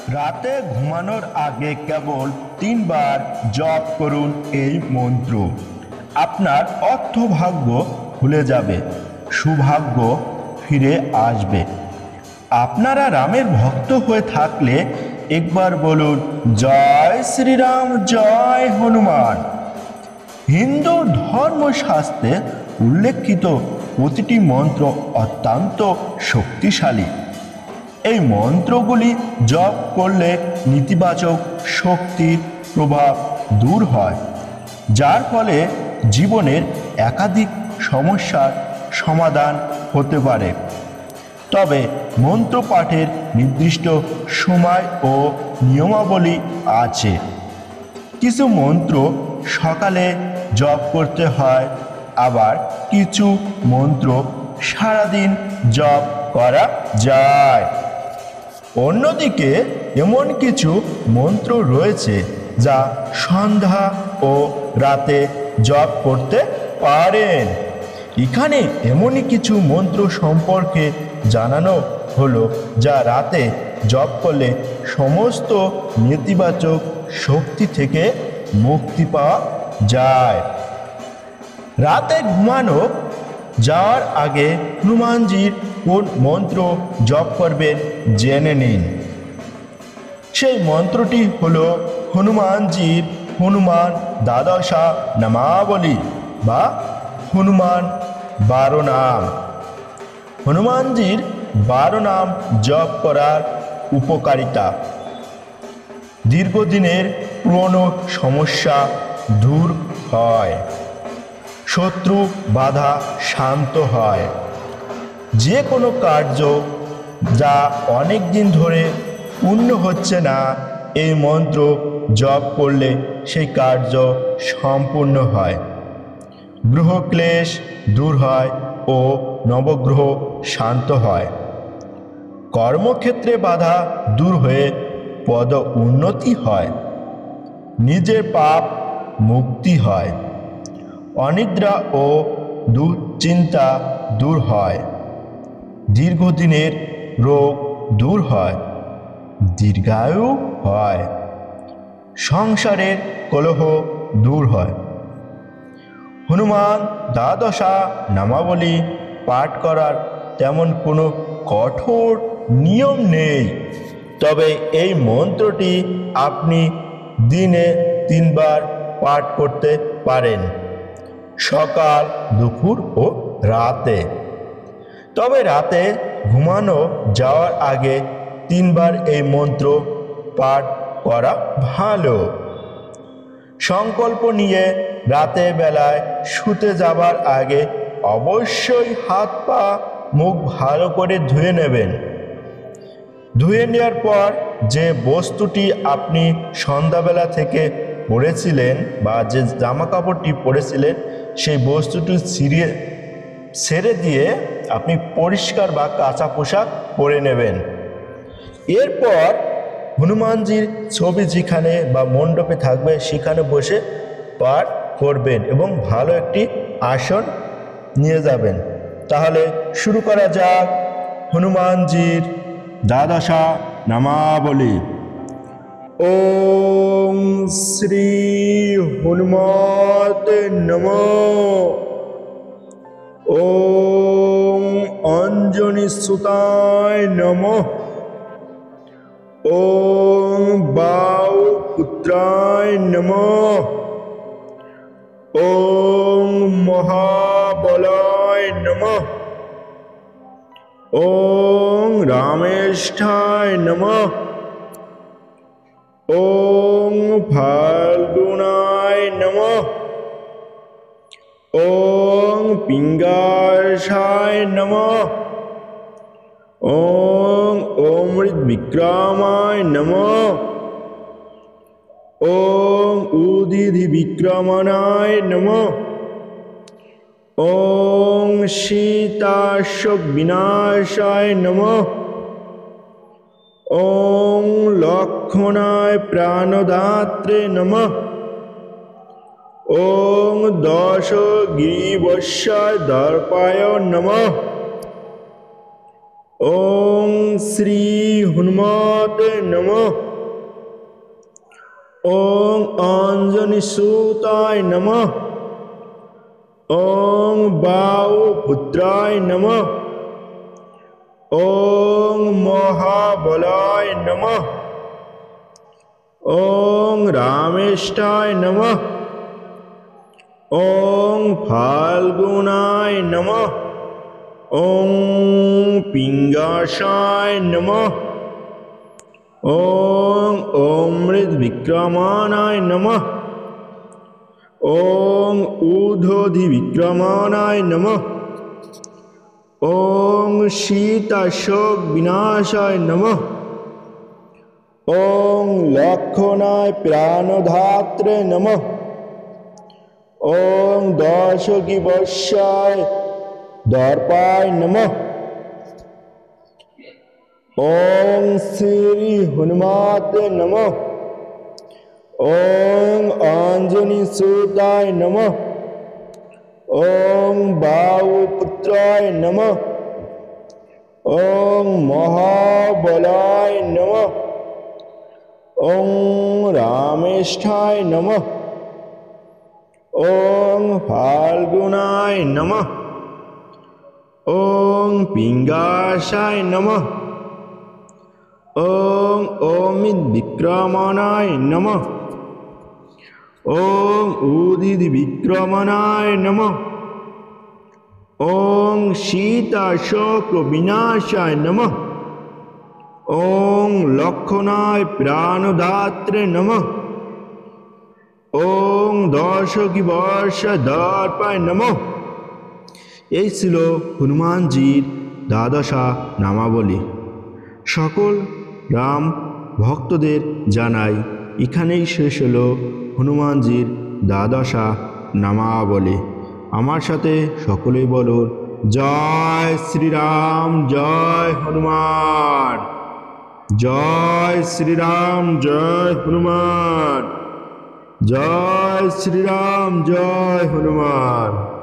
রাতে ঘুমানোর আগে কেবল 3 বার জপ করুন এই মন্ত্র। আপনার অর্থভাগ্য খুলে যাবে, সৌভাগ্য ফিরে আসবে। আপনারা রামের ভক্ত হয়ে থাকলে একবার বলুন, জয় শ্রীরাম, জয় হনুমান। হিন্দু ধর্মশাস্ত্রে উল্লেখিত প্রতিটি মন্ত্র অত্যন্ত শক্তিশালী। এই মন্ত্রগুলি জপ করলে নেতিবাচক শক্তির প্রভাব দূর হয়, যার ফলে জীবনের একাধিক সমস্যার সমাধান হতে পারে। তবে মন্ত্র পাঠের নির্দিষ্ট সময় ও নিয়মাবলী আছে। কিছু মন্ত্র সকালে জপ করতে হয়, আবার কিছু মন্ত্র সারাদিন জপ করা যায়। অন্যদিকে এমন কিছু মন্ত্র রয়েছে যা সন্ধ্যা ও রাতে জপ করতে পারেন। এখানে এমনই কিছু মন্ত্র সম্পর্কে জানানো হলো যা রাতে জপ করলে সমস্ত নেতিবাচক শক্তি থেকে মুক্তি পাওয়া যায়। রাতে ঘুমানো যাওয়ার আগে হনুমানজির কোন মন্ত্র জপ করবেন জেনে নিন। সেই মন্ত্রটি হলো হনুমানজির হনুমান দ্বাদশা নামাবলী বা হনুমান 12 নাম। হনুমানজির 12 নাম জপ করার উপকারিতা: দীর্ঘদিনের পুরনো সমস্যা দূর হয়, শত্রু বাধা শান্ত হয়, যে কোনো কার্য যা অনেক দিন ধরে পূর্ণ হচ্ছে না, এই মন্ত্র জপ করলে সেই কার্য সম্পূর্ণ হয়, গ্রহক্লেশ দূর হয় ও নবগ্রহ শান্ত হয়, কর্মক্ষেত্রে বাধা দূর হয়ে পদ উন্নতি হয়, নিজের পাপ মুক্তি হয়, অনিদ্রা ও দুশ্চিন্তা দূর হয়, দীর্ঘদিনের রোগ দূর হয়, দীর্ঘায়ু হয়, সংসারের কলহ দূর হয়। হনুমান দ্বাদশা নামাবলী পাঠ করার তেমন কোনো কঠোর নিয়ম নেই, তবে এই মন্ত্রটি আপনি দিনে 3 বার পাঠ করতে পারেন, সকাল, দুপুর ও রাতে। তবে রাতে ঘুমানো যাওয়ার আগে 3 বার এই মন্ত্র পাঠ করা ভালো। সংকল্প নিয়ে রাতে বেলায় শুতে যাবার আগে অবশ্যই হাত পা মুখ ভালো করে ধুয়ে নেবেন। ধুয়ে নেওয়ার পর যে বস্তুটি আপনি সন্ধ্যাবেলা থেকে পরেছিলেন বা যে জামা কাপড়টি পরেছিলেন, সেই বস্তুটি ছেড়ে দিয়ে আপনি পরিষ্কার বা কাঁচা পোশাক পরে নেবেন। এরপর হনুমানজির ছবি যেখানে বা মণ্ডপে থাকবে সেখানে বসে পাঠ করবেন এবং ভালো একটি আসন নিয়ে যাবেন। তাহলে শুরু করা যাক হনুমানজির দ্বাদশা নামাবলী। ওম শ্রী হনুমতে নমঃ। ওম অঞ্জনি সুতায় নমঃ। ওম বাউ পুত্রায় নমঃ। ওম মহাবলায় নমঃ। ওম রামেষ্ঠায় নমঃ। ওম ফাল্গুনায় নমঃ। ওম পিঙ্গাসায় নমঃ। ওম অমৃত বিক্রমায় নমঃ। ওম উদিধি বিক্রমণায় নমঃ। ওম সীতাশোক বিনাশায় নমঃ। ওম লক্ষণায় প্রাণদাত্রে নমঃ। ওম দশ গিরিবস্যায় দর্পায় নমঃ। ওং শ্রী হনুমতে নমঃ। ওং অঞ্জনি সুতায় নমঃ। ওং বায়ুপুত্রায় নমঃ। ওং মহাবলায় নমঃ। ওং রামেষ্ঠায় নমঃ। ওং ফাল্গুনায় নমঃ। ওং পিঙ্গাসায় নমঃ। ওং অমৃত বিক্রমানায় নমঃ। ওং ঊর্ধ্বধি বিক্রমানায় নমঃ। ওং সীতাশোক বিনাশায় নমঃ। ওং লক্ষণায় প্রাণধাত্রে নমঃ। ওং দশকি বর্ষায় দর্পায় নমঃ। ওং শ্রী হনুমতে নমঃ। ওং অঞ্জনি সুতায় নমঃ। ওং বায়ুপুত্রায় নমঃ। ওং মহাবলায় নমঃ। ওং রামেষ্ঠায় নমঃ। ওং ফাল্গুনায় নমঃ। ওং পিঙ্গাসায় নমঃ। ওং অমিত বিক্রমণায় নমঃ। ওং উদিত বিক্রমণায় নমঃ। ওং সীতাশোক বিনাশায় নমঃ। ওং লক্ষণায় প্রাণদাত্রে নমঃ। ওং দশকি বর্ষ দর্পায় নমঃ। এই ছিল হনুমানজির দ্বাদশা নামাবলী। সকল রাম ভক্তদের জানাই এখানেই শেষ হলো হনুমানজির দ্বাদশা নামাবলী। আমার সাথে সকলেই বলুন জয় শ্রীরাম, জয় হনুমান। জয় শ্রীরাম, জয় হনুমান। জয় শ্রীরাম, জয় হনুমান।